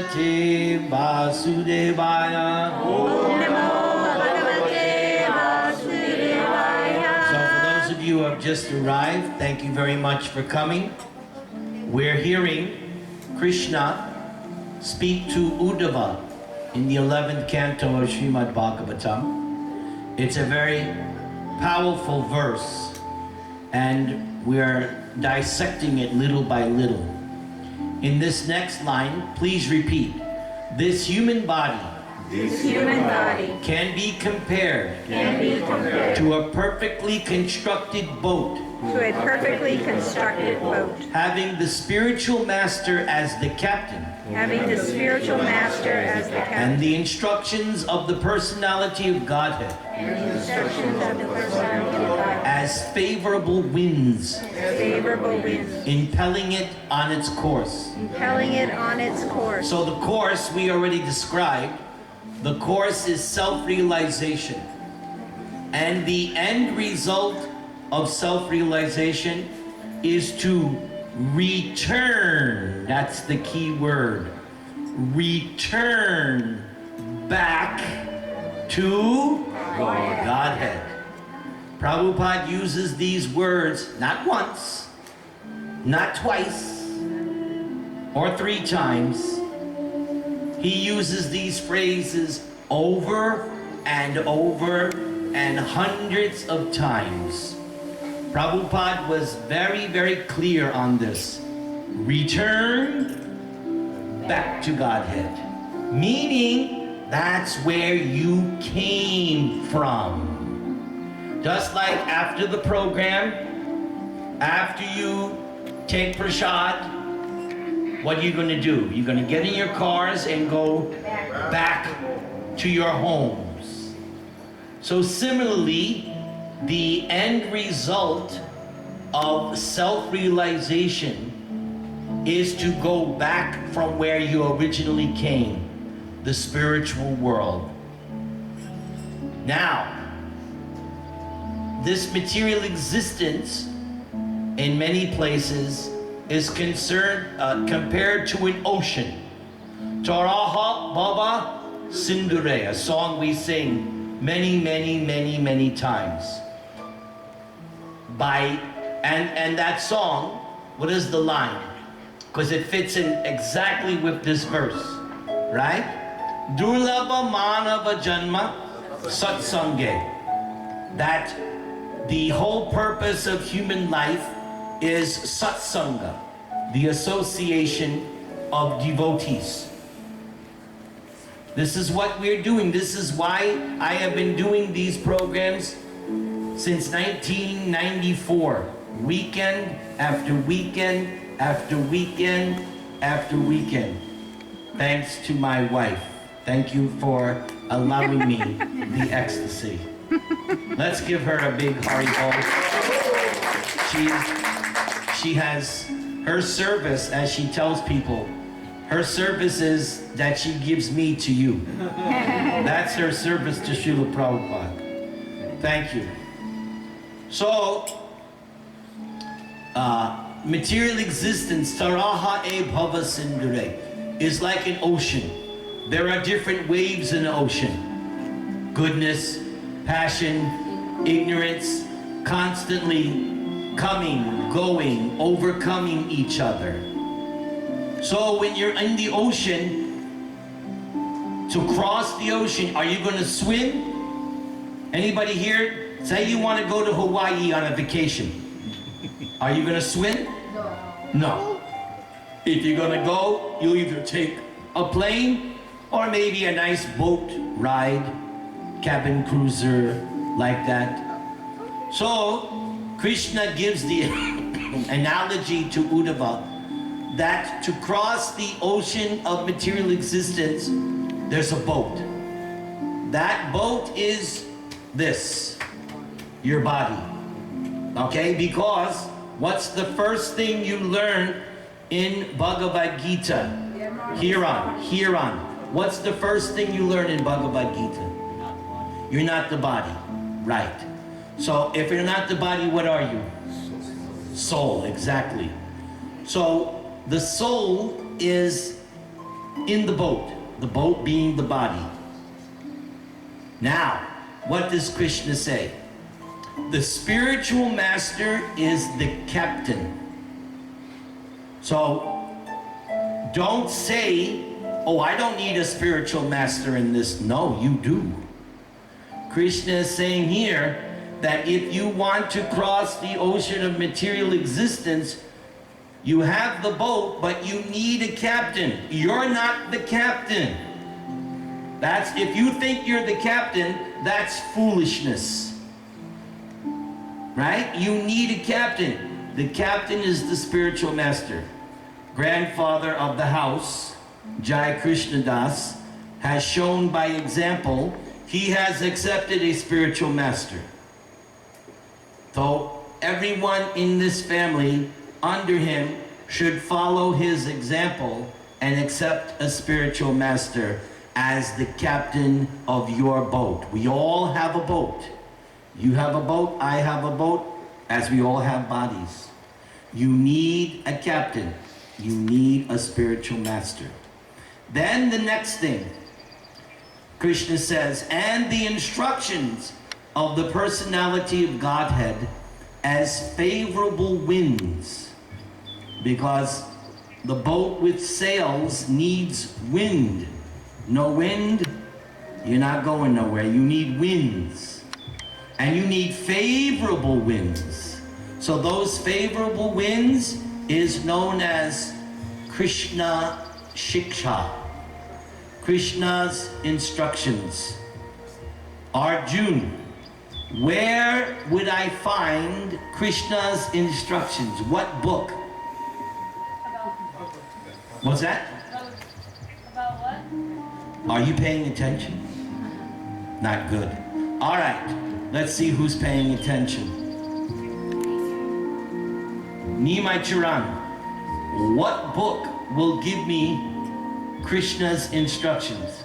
Bhagavate Vasudevaya. Om Namo Bhagavate Vasudevaya. So for those of you who have just arrived, thank you very much for coming. We're hearing Krishna speak to Uddhava in the 11th canto of Srimad Bhagavatam. It's a very powerful verse, and we're dissecting it little by little. In this next line, please repeat. This human body can be compared to a perfectly constructed boat, having the spiritual master as the captain, and the instructions of the personality of Godhead as favorable winds, impelling it on its course. So the course we already described. The course is self-realization. And the end result of self-realization is to return. That's the key word. Return back to Godhead. Prabhupada uses these words not once, not twice, or 3 times. He uses these phrases over and over and hundreds of times. Prabhupada was very, very clear on this. Return back to Godhead. Meaning, that's where you came from. Just like after the program, after you take prasad, what are you going to do? You're going to get in your cars and go back to your homes. So similarly, the end result of self-realization is to go back from where you originally came, the spiritual world. Now, this material existence in many places is compared to an ocean. Taraha Baba Sindhure, a song we sing many times. And that song, what is the line? Because it fits in exactly with this verse, right? Durlabha Manava Janma Satsange. That the whole purpose of human life is satsanga, the association of devotees. This is what we're doing. This is why I have been doing these programs since 1994. Weekend after weekend after weekend after weekend. Thanks to my wife. Thank you for allowing me the ecstasy. Let's give her a big Haribol. She has her service, as she tells people, her service is that she gives me to you. That's her service to Srila Prabhupada. Thank you. So, material existence, taraha e bhava sindhure, is like an ocean. There are different waves in the ocean. Goodness, passion, ignorance, constantly coming, going, overcoming each other. So when you're in the ocean, to cross the ocean, are you going to swim? Anybody here? Say you want to go to Hawaii on a vacation. Are you going to swim? No. If you're going to go, you'll either take a plane or maybe a nice boat ride, cabin cruiser, like that. So, Krishna gives the analogy to Uddhava that to cross the ocean of material existence, there's a boat. That boat is this, your body. Okay? Because what's the first thing you learn in Bhagavad Gita? Here on. What's the first thing you learn in Bhagavad Gita? You're not the body. Right. So if you're not the body, what are you? Soul, exactly. So the soul is in the boat being the body. Now, what does Krishna say? The spiritual master is the captain. So, don't say, oh, I don't need a spiritual master in this. No, you do. Krishna is saying here that if you want to cross the ocean of material existence, you have the boat, but you need a captain. You're not the captain. If you think you're the captain, that's foolishness. Right? You need a captain. The captain is the spiritual master. Grandfather of the house, Jai Krishna Das, has shown by example he has accepted a spiritual master. So everyone in this family under him should follow his example and accept a spiritual master as the captain of your boat. We all have a boat. You have a boat, I have a boat, as we all have bodies. You need a captain. You need a spiritual master. Then the next thing, Krishna says, and the instructions of the personality of Godhead as favorable winds, because the boat with sails needs wind. No wind, you're not going nowhere. You need winds. And you need favorable winds. So those favorable winds is known as Krishna Shiksha, Krishna's instructions. Arjuna, where would I find Krishna's instructions? What book? What's that? About what? Are you paying attention? Not good. All right, let's see who's paying attention. Nimai Charan, what book will give me Krishna's instructions?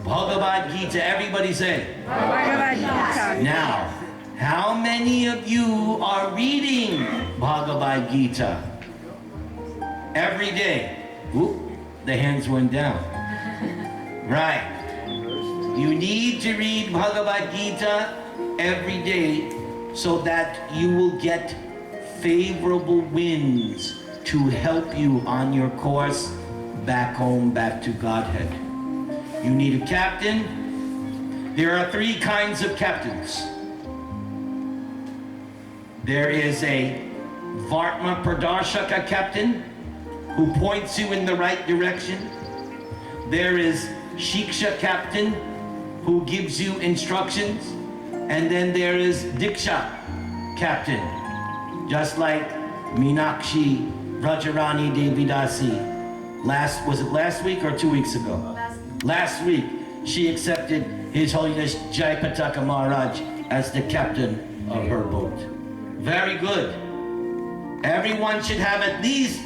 Bhagavad Gita, everybody say. Bhagavad Gita. Now, how many of you are reading Bhagavad Gita every day? Oop, the hands went down. Right. You need to read Bhagavad Gita every day so that you will get favorable winds to help you on your course back home, back to Godhead. You need a captain. There are three kinds of captains. There is a Vartma Pradarshaka captain who points you in the right direction. There is Shiksha captain who gives you instructions. And then there is Diksha captain, just like Meenakshi Rajarani Devidasi. Was it last week or 2 weeks ago? Last week, she accepted His Holiness Jaipataka Maharaj as the captain of her boat. Very good. Everyone should have at least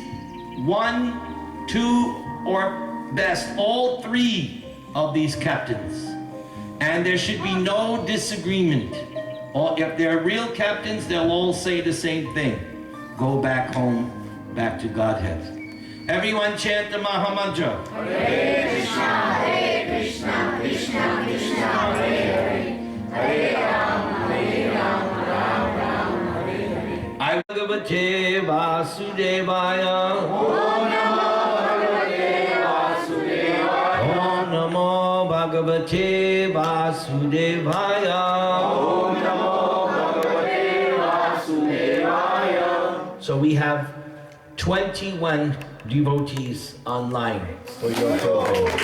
1, 2, or best all 3 of these captains. And there should be no disagreement. If they're real captains, they'll all say the same thing. Go back home, back to Godhead. Everyone chant the Maha Mantra. Hare Krishna, Krishna Krishna, Hare Hare, Hare Ram, Ram Ram, Hare Hare. I Bhagavate Vasudevaya. Om Namo Bhagavate Vasudevaya. Om Namo Bhagavate Vasudevaya. Om Namo Bhagavate Vasudevaya. So we have 21 devotees online for your program.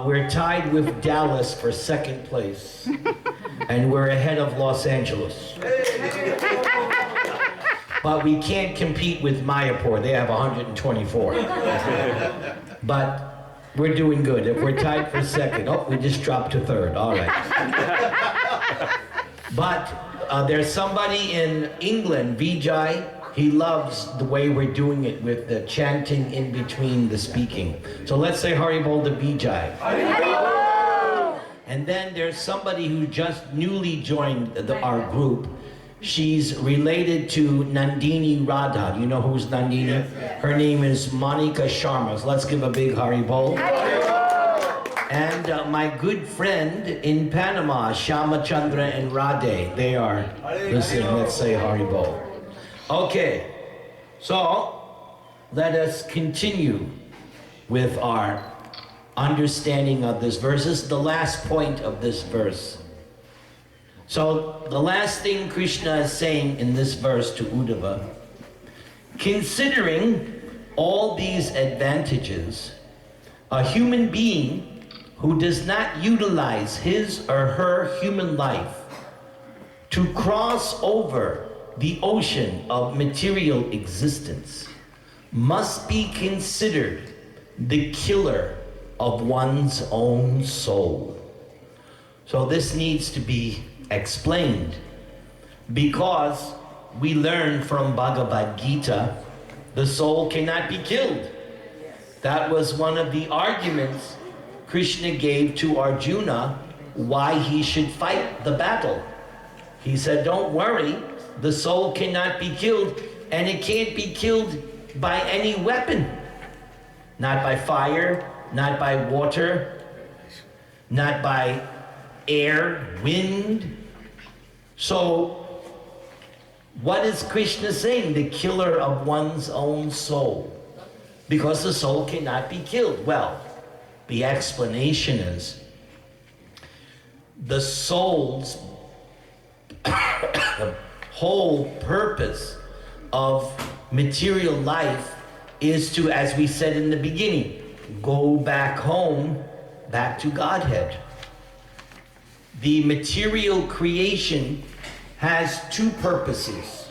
We're tied with Dallas for 2nd place, and we're ahead of Los Angeles. But we can't compete with Mayapur. They have 124. But we're doing good. If we're tied for 2nd, oh, we just dropped to 3rd. All right. But there's somebody in England, Vijay. He loves the way we're doing it with the chanting in between the speaking. So let's say Haribol to Vijay. Haribol! And then there's somebody who just newly joined our group. She's related to Nandini Radha. Do you know who's Nandini? Yes. Her name is Monica Sharma. So let's give a big Haribol. And my good friend in Panama, Shama Chandra and Radhe, they are listening. Let's say Haribol. Okay, so let us continue with our understanding of this verse. This is the last point of this verse. So the last thing Krishna is saying in this verse to Uddhava, considering all these advantages, a human being who does not utilize his or her human life to cross over the ocean of material existence must be considered the killer of one's own soul. So this needs to be explained, because we learn from Bhagavad Gita, the soul cannot be killed. That was one of the arguments Krishna gave to Arjuna why he should fight the battle. He said, don't worry, the soul cannot be killed, and it can't be killed by any weapon. Not by fire, not by water, not by air, wind. So, what is Krishna saying? The killer of one's own soul. Because the soul cannot be killed. Well, the explanation is the soul's whole purpose of material life is to, as we said in the beginning, go back home, back to Godhead. The material creation has two purposes.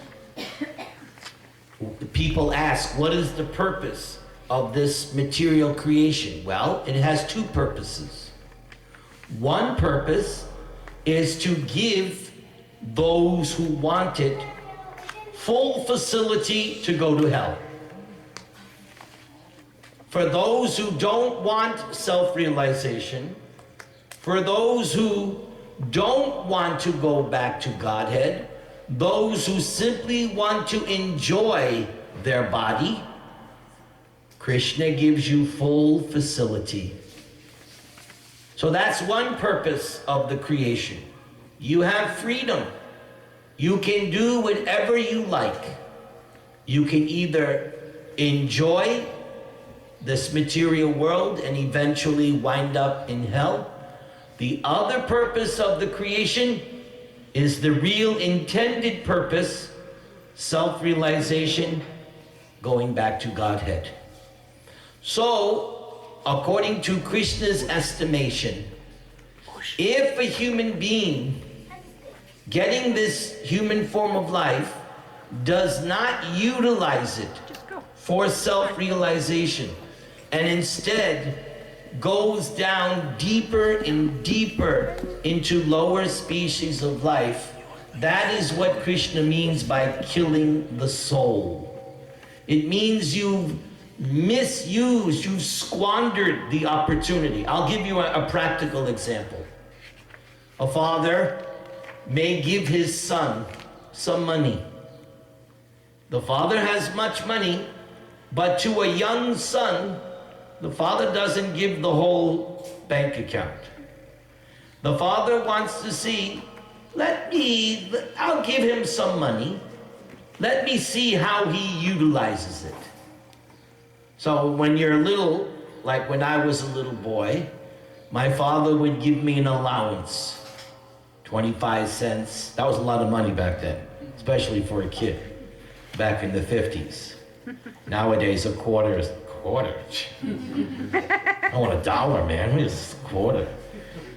People ask, what is the purpose of this material creation? Well, it has two purposes. One purpose is to give those who want it full facility to go to hell. For those who don't want self-realization, for those who don't want to go back to Godhead, those who simply want to enjoy their body, Krishna gives you full facility. So that's one purpose of the creation. You have freedom. You can do whatever you like. You can either enjoy this material world and eventually wind up in hell. The other purpose of the creation is the real intended purpose, self-realization, going back to Godhead. So, according to Krishna's estimation, if a human being getting this human form of life does not utilize it for self-realization, and instead goes down deeper and deeper into lower species of life, that is what Krishna means by killing the soul. It means you've misused, you've squandered the opportunity. I'll give you a practical example. A father may give his son some money. The father has much money, but to a young son, the father doesn't give the whole bank account. The father wants to see, I'll give him some money. Let me see how he utilizes it. So when you're little, like when I was a little boy, my father would give me an allowance, 25 cents. That was a lot of money back then, especially for a kid back in the 50s. Nowadays, a quarter is quarter. I want $1, man. What is a quarter?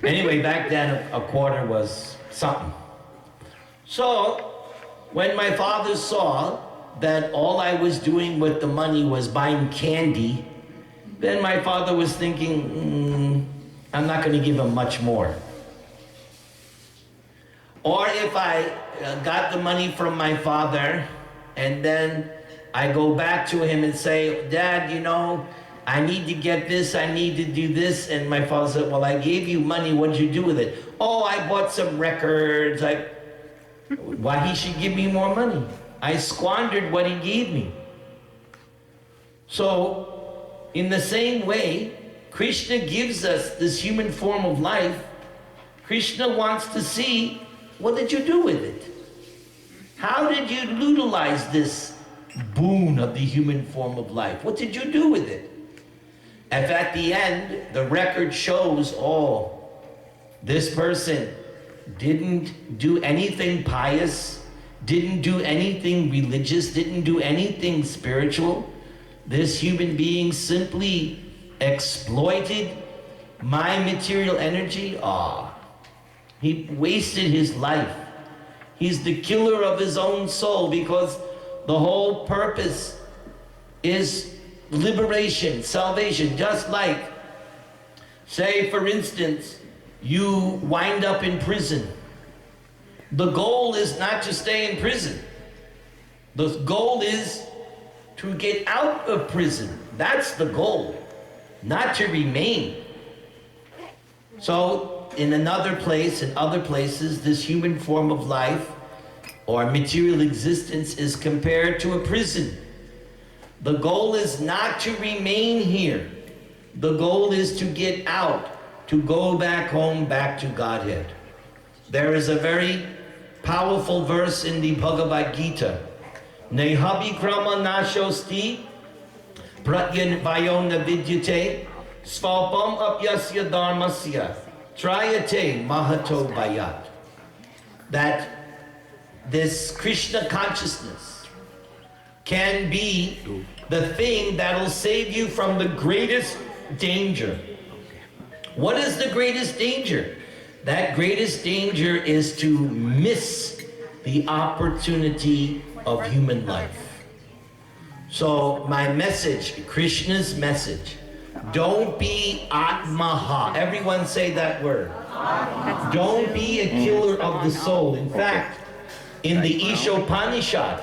Anyway, back then a quarter was something. So when my father saw that all I was doing with the money was buying candy, then my father was thinking, I'm not going to give him much more. Or if I got the money from my father and then I go back to him and say, Dad, you know, I need to get this, I need to do this. And my father said, well, I gave you money, what did you do with it? Oh, I bought some records. Why he should give me more money? I squandered what he gave me. So, in the same way, Krishna gives us this human form of life. Krishna wants to see, what did you do with it? How did you utilize this boon of the human form of life? What did you do with it? If at the end, the record shows, oh, this person didn't do anything pious, didn't do anything religious, didn't do anything spiritual. This human being simply exploited my material energy. He wasted his life. He's the killer of his own soul, because the whole purpose is liberation, salvation. Just like, say for instance, you wind up in prison. The goal is not to stay in prison. The goal is to get out of prison. That's the goal, not to remain. So in another place, in other places, this human form of life or material existence is compared to a prison. The goal is not to remain here. The goal is to get out, to go back home, back to Godhead. There is a very powerful verse in the Bhagavad Gita. Nehabi krama nashosti pratyan vayona vidyate svapam apyasya dharmasya trayate mahato bayat. That this Krishna consciousness can be the thing that will save you from the greatest danger. What is the greatest danger? That greatest danger is to miss the opportunity of human life. So my message, Krishna's message, don't be atmaha. Everyone say that word. Don't be a killer of the soul. In fact, in the Ishopanishad,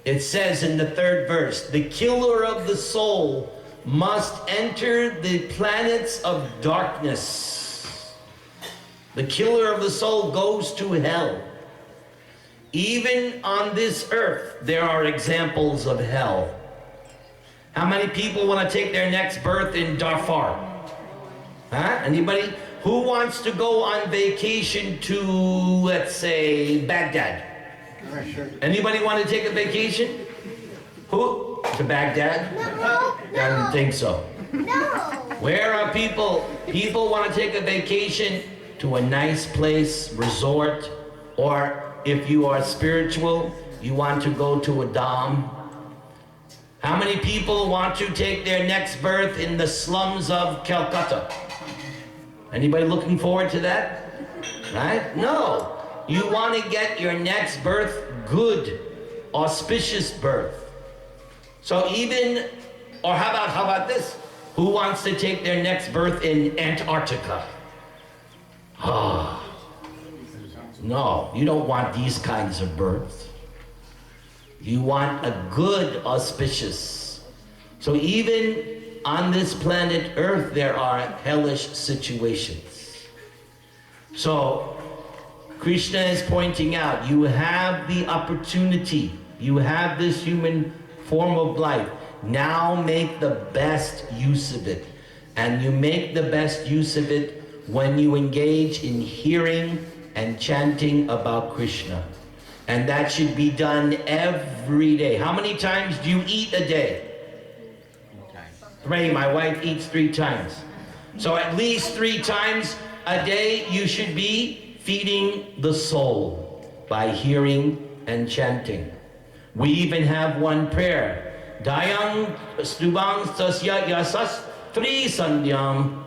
it says in the 3rd verse, the killer of the soul must enter the planets of darkness. The killer of the soul goes to hell. Even on this earth, there are examples of hell. How many people want to take their next birth in Darfur? Huh? Anybody? Who wants to go on vacation to, let's say, Baghdad? Anybody want to take a vacation? Who? To Baghdad? No. I don't think so. No. Where are people? People want to take a vacation to a nice place, resort, or if you are spiritual, you want to go to a dham. How many people want to take their next birth in the slums of Calcutta? Anybody looking forward to that? Right? No. You want to get your next birth good, auspicious birth. So even, or how about this? Who wants to take their next birth in Antarctica? No, you don't want these kinds of births. You want a good, auspicious. So even on this planet Earth, there are hellish situations. So Krishna is pointing out, you have the opportunity, you have this human form of life. Now make the best use of it. And you make the best use of it when you engage in hearing and chanting about Krishna. And that should be done every day. How many times do you eat a day? 3. My wife eats 3 times. So at least 3 times a day you should be feeding the soul by hearing and chanting. We even have one prayer. Dayang stubang sasya yasas 3 sandhyam.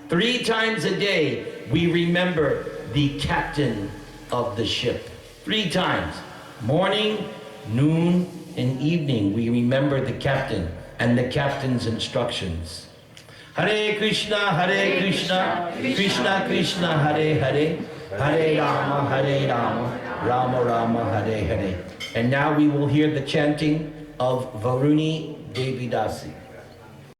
3 times a day we remember the captain of the ship. 3 times. Morning, noon, and evening we remember the captain and the captain's instructions. Hare Krishna, Krishna Krishna, Hare Hare, Hare Rama, Rama Rama, Hare Hare. And now we will hear the chanting of Varuni Devi Dasi.